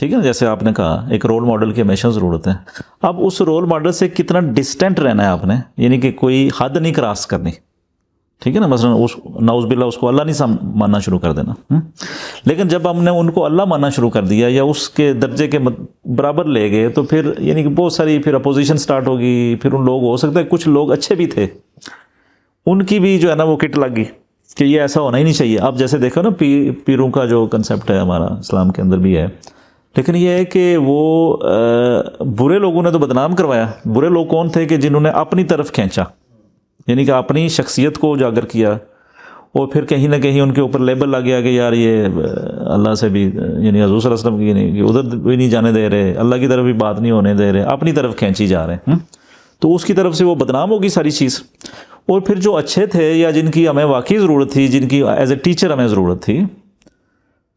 ٹھیک ہے نا. جیسے آپ نے کہا ایک رول ماڈل کی ہمیشہ ضرورت ہے. اب اس رول ماڈل سے کتنا ڈسٹینٹ رہنا ہے آپ نے, یعنی کہ کوئی حد نہیں کراس کرنی. ٹھیک ہے نا, مثلا نعوذ باللہ اس کو اللہ نہیں ماننا شروع کر دینا. لیکن جب ہم نے ان کو اللہ ماننا شروع کر دیا یا اس کے درجے کے برابر لے گئے تو پھر یعنی کہ بہت ساری پھر اپوزیشن سٹارٹ ہوگی. پھر ان لوگ ہو سکتا ہے کچھ لوگ اچھے بھی تھے, ان کی بھی جو ہے نا وہ کٹ لگ گئی کہ یہ ایسا ہونا ہی نہیں چاہیے. اب جیسے دیکھو نا پیروں کا جو کنسیپٹ ہے ہمارا اسلام کے اندر بھی ہے, لیکن یہ ہے کہ وہ برے لوگوں نے تو بدنام کروایا. برے لوگ کون تھے کہ جنہوں نے اپنی طرف کھینچا, یعنی کہ اپنی شخصیت کو اجاگر کیا, اور پھر کہیں نہ کہیں ان کے اوپر لیبل لگ گیا کہ یار یہ اللہ سے بھی, یعنی حضور صلی اللہ علیہ وسلم کی نہیں, ادھر بھی نہیں جانے دے رہے, اللہ کی طرف بھی بات نہیں ہونے دے رہے, اپنی طرف کھینچی جا رہے ہیں. تو اس کی طرف سے وہ بدنام ہوگی ساری چیز. اور پھر جو اچھے تھے یا جن کی ہمیں واقعی ضرورت تھی, جن کی ایز اے ٹیچر ہمیں ضرورت تھی,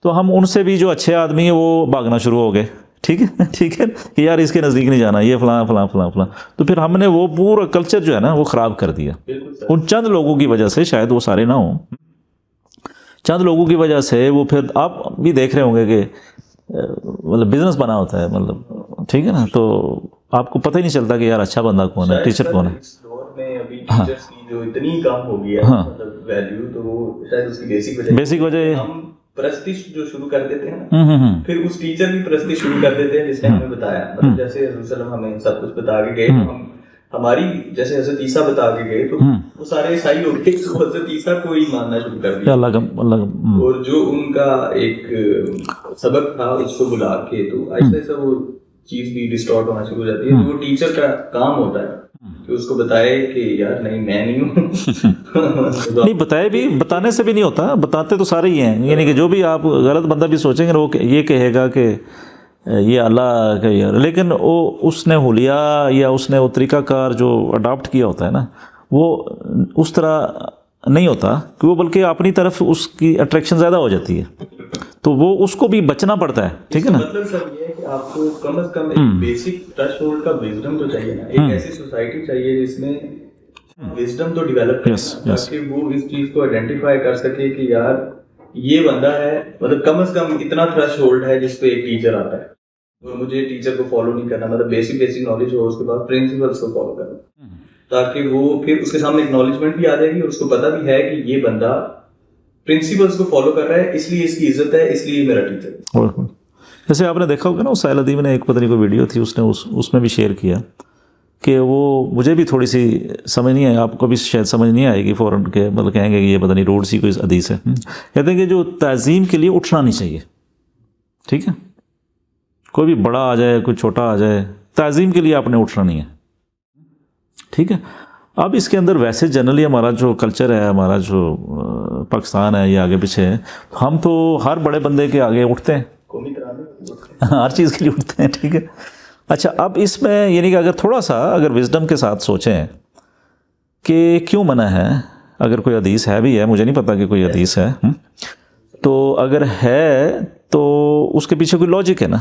تو ہم ان سے بھی جو اچھے آدمی ہیں وہ بھاگنا شروع ہو گئے. ٹھیک ہے, ٹھیک ہے کہ یار اس کے نزدیک نہیں جانا, یہ فلاں فلاں فلاں فلاں. تو پھر ہم نے وہ پورا کلچر جو ہے نا وہ خراب کر دیا ان چند لوگوں کی وجہ سے. شاید وہ سارے نہ ہوں, چند لوگوں کی وجہ سے. وہ پھر آپ بھی دیکھ رہے ہوں گے کہ مطلب بزنس بنا ہوتا ہے, مطلب ٹھیک ہے نا, تو آپ کو پتہ ہی نہیں چلتا کہ یار اچھا بندہ کون ہے, ٹیچر کون ہے. ٹیچرز کی جو اتنی کم ہو گئی ہے مطلب ویلیو, تو وہ شاید اس کی بیسک وجہ ہم پرستش جو شروع کر دیتے ہیں نا, پھر اس ٹیچر بھی پرستش شروع کر دیتے ہیں جس نے ہمیں بتایا. مطلب جیسے حضور صلی اللہ علیہ وسلم ہمیں سب کچھ بتا کے گئے, ہم ہماری جیسے حضرت عیسیٰ بتا کے گئے تو وہ سارے عیسائی ہو گئے, تو حضرت عیسیٰ کو ہی ماننا شروع کر دیا. اور جو ان کا ایک سبق تھا اس کو بلا کے, تو ایسا ایسا وہ چیز بھی ڈسٹارٹ ہونا شروع ہو جاتی ہے. جو ٹیچر کا کام ہوتا ہے کہ اس کو بتائے کہ یار نہیں میں نہیں ہوں. نہیں بتائے بھی, بتانے سے بھی نہیں ہوتا, بتاتے تو سارے ہی ہیں. یعنی کہ جو بھی آپ غلط بندہ بھی سوچیں گے وہ یہ کہے گا کہ یہ اللہ کا, لیکن وہ اس نے حلیہ یا اس نے وہ طریقہ کار جو اڈاپٹ کیا ہوتا ہے نا, وہ اس طرح نہیں ہوتا کہ وہ, بلکہ اپنی طرف اس کی اٹریکشن زیادہ ہو جاتی ہے, تو وہ اس کو بھی بچنا پڑتا ہے. ٹھیک ہے نا, مطلب سر یہ ہے کہ آپ کو کم از کم ایک بیسک تھریش ہولڈ کا وزڈم تو چاہیے نا. ایک ایسی سوسائٹی چاہیے جس میں وزڈم تو ڈیولپ کرے, تاکہ وہ اس چیز کو آئیڈینٹیفائی کر سکے کہ یار یہ بندہ ہے, مطلب کم از کم اتنا تھریش ہولڈ ہے جس پہ ایک ٹیچر آتا ہے, اور مجھے ٹیچر کو فالو نہیں کرنا, مطلب بیسک نالج ہو, اس کے بعد پرنسپلس کو فالو کرنا, تاکہ وہ پھر اس کے سامنے اکنالجمنٹ بھی آ جائے گی اور اس کو پتہ بھی ہے کہ یہ بندہ پرنسپلس کو فالو کر رہا ہے, اس لیے اس کی عزت ہے, اس لیے میرا ٹیچر ہے. جیسے آپ نے دیکھا ہوگا نا, سہیل ادیب نے ایک پتہ نہیں کوئی ویڈیو تھی, اس نے اس میں بھی شیئر کیا کہ وہ مجھے بھی تھوڑی سی سمجھ نہیں آئی, آپ کو بھی شاید سمجھ نہیں آئے گی فوراً, کہ مطلب کہیں گے کہ یہ پتہ نہیں روڈ سی کوئی حدیث ہے. کہتے ہیں کہ جو تعظیم کے لیے اٹھنا نہیں چاہیے. ٹھیک ہے, کوئی بھی بڑا آ جائے کوئی چھوٹا آ جائے, تعظیم کے لیے آپ نے اٹھنا نہیں ہے. ٹھیک ہے. اب اس کے اندر ویسے جنرلی ہمارا جو کلچر ہے, ہمارا جو پاکستان ہے یا آگے پیچھے ہے, ہم تو ہر بڑے بندے کے آگے اٹھتے ہیں, ہر چیز کے لیے اٹھتے ہیں. ٹھیک ہے. اچھا, اب اس میں یعنی کہ اگر تھوڑا سا اگر وزڈم کے ساتھ سوچیں کہ کیوں منع ہے, اگر کوئی حدیث ہے بھی ہے, مجھے نہیں پتا کہ کوئی حدیث ہے, تو اگر ہے تو اس کے پیچھے کوئی لاجک ہے نا.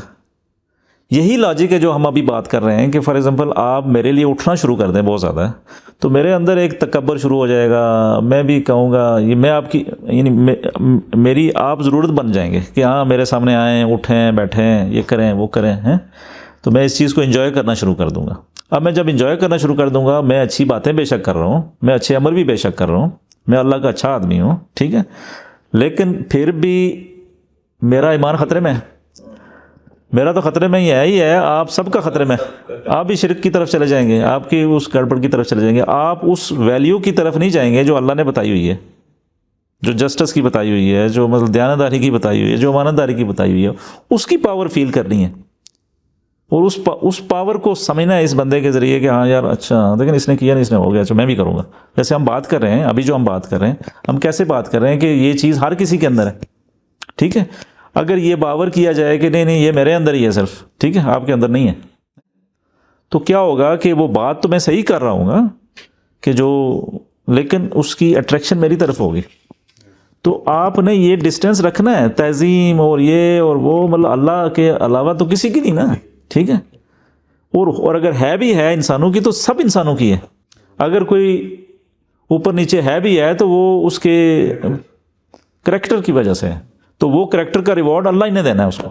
یہی لاجک ہے جو ہم ابھی بات کر رہے ہیں کہ فار ایگزامپل آپ میرے لیے اٹھنا شروع کر دیں بہت زیادہ, تو میرے اندر ایک تکبر شروع ہو جائے گا. میں بھی کہوں گا یہ میں آپ کی, یعنی میری آپ ضرورت بن جائیں گے کہ ہاں میرے سامنے آئیں, اٹھیں, بیٹھیں, یہ کریں وہ کریں ہیں, تو میں اس چیز کو انجوائے کرنا شروع کر دوں گا. اب میں جب انجوائے کرنا شروع کر دوں گا, میں اچھی باتیں بے شک کر رہا ہوں, میں اچھے عمل بھی بے شک کر رہا ہوں, میں اللہ کا اچھا آدمی ہوں. ٹھیک ہے. لیکن پھر بھی میرا ایمان خطرے میں ہے. میرا تو خطرے میں ہی ہے, آپ سب کا خطرے میں. آپ بھی شرک کی طرف چلے جائیں گے, آپ کی اس گڑبڑ کی طرف چلے جائیں گے, آپ اس ویلیو کی طرف نہیں جائیں گے جو اللہ نے بتائی ہوئی ہے, جو جسٹس کی بتائی ہوئی ہے, جو مطلب دیانتداری کی بتائی ہوئی ہے, جو امانتداری کی بتائی ہوئی ہے. اس کی پاور فیل کرنی ہے, اور اس پاور کو سمجھنا ہے اس بندے کے ذریعے کہ ہاں یار اچھا, لیکن اس نے کیا نہیں, اس نے ہو گیا, اچھا میں بھی کروں گا. جیسے ہم بات کر رہے ہیں ابھی, جو ہم بات کر رہے ہیں, ہم کیسے بات کر رہے ہیں کہ یہ چیز ہر کسی کے اندر ہے. ٹھیک ہے. اگر یہ باور کیا جائے کہ نہیں یہ میرے اندر ہی ہے صرف, ٹھیک ہے, آپ کے اندر نہیں ہے, تو کیا ہوگا کہ وہ بات تو میں صحیح کر رہا ہوں گا کہ جو, لیکن اس کی اٹریکشن میری طرف ہوگی. تو آپ نے یہ ڈسٹینس رکھنا ہے, تعظیم اور یہ اور وہ, مطلب اللہ کے علاوہ تو کسی کی نہیں نا. ٹھیک ہے. اور اگر ہے بھی ہے انسانوں کی, تو سب انسانوں کی ہے. اگر کوئی اوپر نیچے ہے بھی ہے تو وہ اس کے کریکٹر کی وجہ سے ہے, تو وہ کریکٹر کا ریوارڈ اللہ ہی نے دینا ہے اس کو.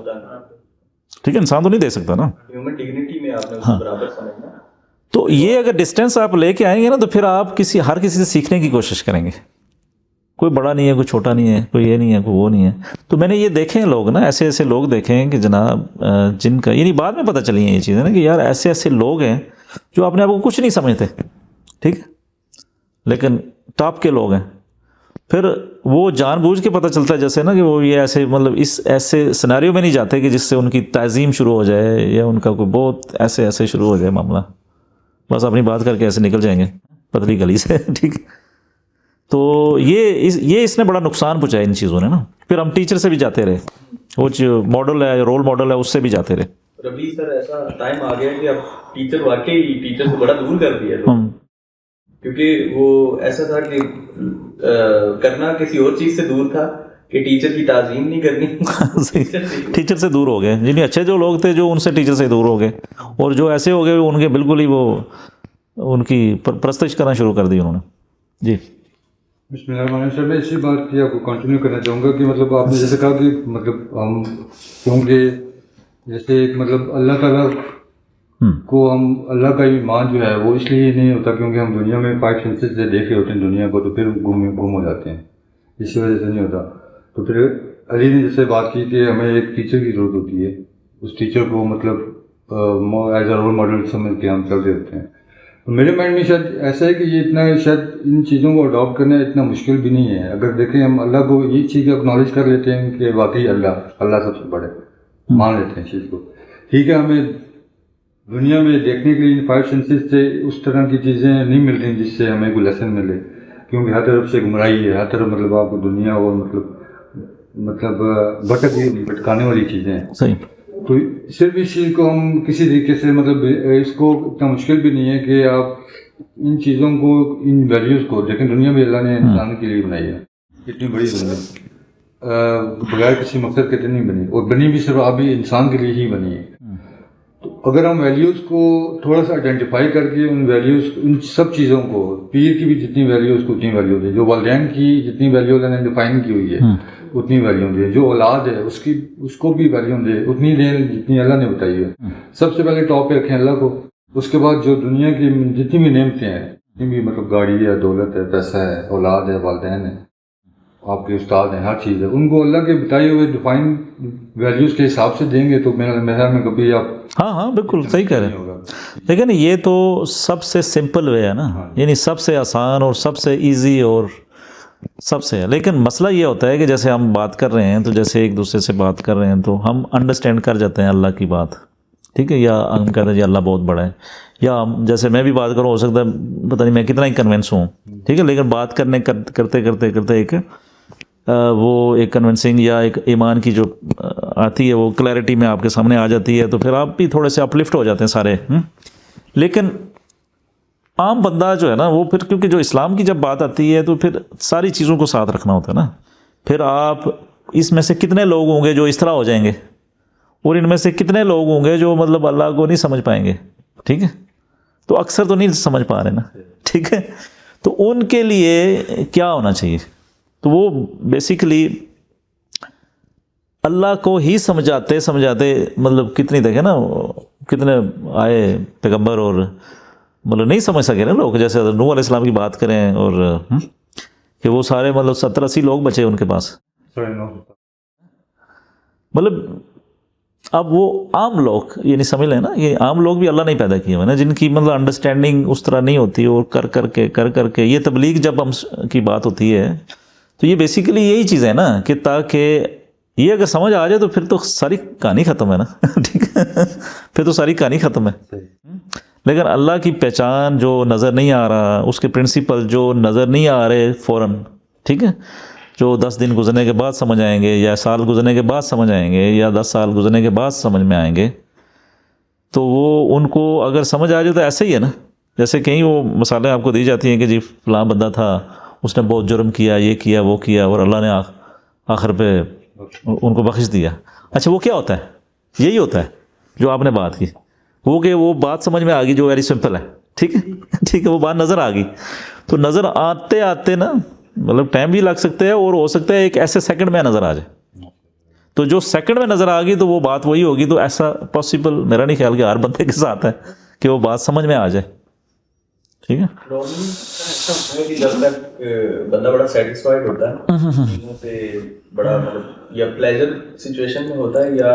ٹھیک ہے, انسان تو نہیں دے سکتا نا. ہیومن ڈگنیٹی میں آپ نے اس کو برابر سمجھنا. تو یہ اگر ڈسٹینس آپ لے کے آئیں گے نا تو پھر آپ ہر کسی سے سیکھنے کی کوشش کریں گے. کوئی بڑا نہیں ہے, کوئی چھوٹا نہیں ہے, کوئی یہ نہیں ہے, کوئی وہ نہیں ہے. تو میں نے یہ دیکھے ہیں لوگ نا, ایسے ایسے لوگ دیکھے ہیں کہ جناب جن کا یعنی بعد میں پتہ چلی ہیں یہ چیزیں نا کہ یار ایسے ایسے لوگ ہیں جو اپنے آپ کو کچھ نہیں سمجھتے, ٹھیک ہے, لیکن ٹاپ کے لوگ ہیں. پھر وہ جان بوجھ کے پتہ چلتا ہے جیسے نا کہ وہ یہ ایسے مطلب اس ایسے سیناریو میں نہیں جاتے کہ جس سے ان کی تعظیم شروع ہو جائے یا ان کا کوئی بہت ایسے شروع ہو جائے معاملہ. بس اپنی بات کر کے ایسے نکل جائیں گے پتلی گلی سے, ٹھیک. تو یہ اس نے بڑا نقصان پہنچایا ان چیزوں نے نا. پھر ہم ٹیچر سے بھی جاتے رہے, وہ جو ماڈل ہے رول ماڈل ہے اس سے بھی جاتے رہے. ربی سر ایسا ٹائم آ گیا کہ اب ٹیچر واقعی ٹیچر کو بڑا دور کر دیا, کیونکہ وہ ایسا تھا کہ کرنا کسی اور چیز سے دور تھا کہ ٹیچر کی تعظیم نہیں کرنی. ٹیچر سے دور ہو گئے, جنہیں اچھے جو لوگ تھے جو ان سے ٹیچر سے دور ہو گئے, اور جو ایسے ہو گئے ان کے بالکل ہی وہ ان کی پرستش کرنا شروع کر دی انہوں نے. جی بسم اللہ الرحمن الرحیم. میں اسی بات کی آپ کو کنٹینیو کرنا چاہوں گا کہ مطلب آپ نے جیسے کہا کہ مطلب ہم کیونکہ جیسے ایک مطلب اللہ تعالیٰ کو ہم اللہ کا ایمان جو ہے وہ اس لیے نہیں ہوتا کیونکہ ہم دنیا میں 5 سینسز سے دیکھے ہوتے ہیں دنیا کو, تو پھر گم ہو جاتے ہیں, اسی وجہ سے نہیں ہوتا. تو پھر علی نے جیسے بات کی کہ ہمیں ایک ٹیچر کی ضرورت ہوتی ہے, اس ٹیچر کو مطلب ایز اے رول ماڈل سمجھ کے ہم چل رہے ہوتے ہیں. میرے مائنڈ میں شاید ایسا ہے کہ یہ اتنا شاید ان چیزوں کو اڈاپٹ کرنا اتنا مشکل بھی نہیں ہے. اگر دیکھیں ہم اللہ کو یہ چیز اکنالج کر لیتے ہیں کہ واقعی اللہ سب سے بڑے, مان لیتے ہیں اس چیز کو, ٹھیک ہے. ہمیں دنیا میں دیکھنے کے لیے 5 سینسز سے اس طرح کی چیزیں نہیں مل رہی جس سے ہمیں کوئی لیسن ملے, کیونکہ ہر طرف سے گمراہی ہے, ہر طرف مطلب آپ کو دنیا اور مطلب بھٹکانے والی چیزیں ہیں. صحیح. تو صرف اس چیز کو ہم کسی طریقے سے مطلب اس کو اتنا مشکل بھی نہیں ہے کہ آپ ان چیزوں کو ان ویلیوز کو دیکھیں. دنیا میں اللہ نے انسان کے لیے بنائی ہے, اتنی بڑی دنیا بغیر کسی مقصد کے نہیں بنی, اور بنی بھی صرف آپ بھی انسان کے لیے ہی بنی ہے. تو اگر ہم ویلیوز کو تھوڑا سا آئیڈینٹیفائی کر کے ان ویلیوز ان سب چیزوں کو, پیر کی بھی جتنی ویلیوز کو اتنی ویلیوز ہے, جو والدین کی جتنی ویلیو اللہ نے ڈیفائن کی ہوئی ہے اتنی ویلیو دے, جو اولاد ہے اس کو بھی ویلیو دے اتنی دے جتنی اللہ نے بتائی ہے. سب سے پہلے ٹاپ پہ رکھیں اللہ کو, اس کے بعد جو دنیا کی جتنی بھی نعمتیں ہیں, جتنی بھی مطلب گاڑی ہے, دولت ہے, پیسہ ہے, اولاد ہے, والدین ہے, آپ کے استاد ہیں, ہر چیز ہے, ان کو اللہ کے بتائے ہوئے ڈیفائن ویلیوز کے حساب سے دیں گے تو میرا خیال میں کبھی آپ ہاں بالکل صحیح کہہ رہے ہیں. لیکن یہ تو سب سے سمپل وے ہے نا, یعنی سب سے آسان اور سب سے ایزی اور سب سے ہے. لیکن مسئلہ یہ ہوتا ہے کہ جیسے ہم بات کر رہے ہیں تو جیسے ایک دوسرے سے بات کر رہے ہیں تو ہم انڈرسٹینڈ کر جاتے ہیں اللہ کی بات, ٹھیک ہے, یا ہم کہتے ہیں جی اللہ بہت بڑا ہے, یا جیسے میں بھی بات کروں ہو سکتا ہے پتہ نہیں میں کتنا ہی کنونس ہوں, ٹھیک ہے, لیکن بات کرتے ایک وہ ایک کنونسنگ یا ایک ایمان کی جو آتی ہے وہ کلیئرٹی میں آپ کے سامنے آ جاتی ہے, تو پھر آپ بھی تھوڑے سے اپلفٹ ہو جاتے ہیں سارے. لیکن عام بندہ جو ہے نا وہ پھر کیونکہ جو اسلام کی جب بات آتی ہے تو پھر ساری چیزوں کو ساتھ رکھنا ہوتا ہے نا. پھر آپ اس میں سے کتنے لوگ ہوں گے جو اس طرح ہو جائیں گے, اور ان میں سے کتنے لوگ ہوں گے جو مطلب اللہ کو نہیں سمجھ پائیں گے, ٹھیک ہے. تو اکثر تو نہیں سمجھ پا رہے نا, ٹھیک ہے. تو ان کے لیے کیا ہونا چاہیے, تو وہ بیسیکلی اللہ کو ہی سمجھاتے مطلب کتنی دیکھیں نا کتنے آئے پیغمبر اور مطلب نہیں سمجھ سکے نا لوگ. جیسے نوح علیہ السلام کی بات کریں اور کہ وہ سارے مطلب 70-80 لوگ بچے ان کے پاس, مطلب اب وہ عام لوگ یعنی سمجھ لیں نا, یہ عام لوگ بھی اللہ نہیں پیدا کیے ہوئے نا جن کی مطلب انڈرسٹینڈنگ اس طرح نہیں ہوتی, اور کر کے یہ تبلیغ جب ہم کی بات ہوتی ہے تو یہ بیسیکلی یہی چیز ہے نا کہ تاکہ یہ اگر سمجھ آ جائے تو پھر تو ساری کہانی ختم ہے نا, ٹھیک ہے, پھر تو ساری کہانی ختم ہے. لیکن اللہ کی پہچان جو نظر نہیں آ رہا, اس کے پرنسپل جو نظر نہیں آ رہے فوراً, ٹھیک ہے, جو 10 دن گزرنے کے بعد سمجھ آئیں گے, یا سال گزرنے کے بعد سمجھ آئیں گے, یا 10 سال گزرنے کے بعد سمجھ میں آئیں گے, تو وہ ان کو اگر سمجھ آ جائے تو ایسے ہی ہے نا. جیسے کہیں وہ مثالیں آپ کو دی جاتی ہیں کہ جی فلاں بندہ تھا, اس نے بہت جرم کیا, یہ کیا وہ کیا, اور اللہ نے آخر پہ ان کو بخش دیا. اچھا وہ کیا ہوتا ہے, یہی ہوتا ہے جو آپ نے بات کی, وہ کہ وہ بات سمجھ میں آ گئی جو ویری سمپل ہے, ٹھیک ہے, وہ بات نظر آ گئی. تو نظر آتے نا مطلب ٹائم بھی لگ سکتا ہے, اور ہو سکتا ہے ایک ایسے سیکنڈ میں نظر آ جائے. تو جو سیکنڈ میں نظر آ گئی تو وہ بات وہی ہوگی. تو ایسا پاسبل میرا نہیں خیال کہ ہر بندے کے ساتھ ہے کہ وہ بات سمجھ میں آ جائے. ٹھیک ہے. ایسا ہوتا ہے کہ جب تک بندہ بڑا سیٹسفائڈ ہوتا ہے چیزوں سے, بڑا مطلب یا پلیجر سچویشن میں ہوتا ہے یا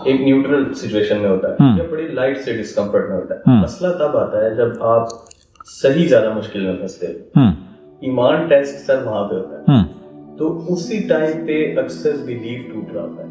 ایک نیوٹرل سچویشن میں ہوتا ہے یا بڑی لائٹ سے ڈسکمفرٹ میں ہوتا ہے. مسئلہ تب آتا ہے جب آپ صحیح زیادہ مشکل میں پھنستے ہو. ایمان ٹیسٹ سر وہاں پہ ہوتا ہے. تو اسی ٹائم پہ اکثر بلیف ٹوٹ رہا ہوتا ہے.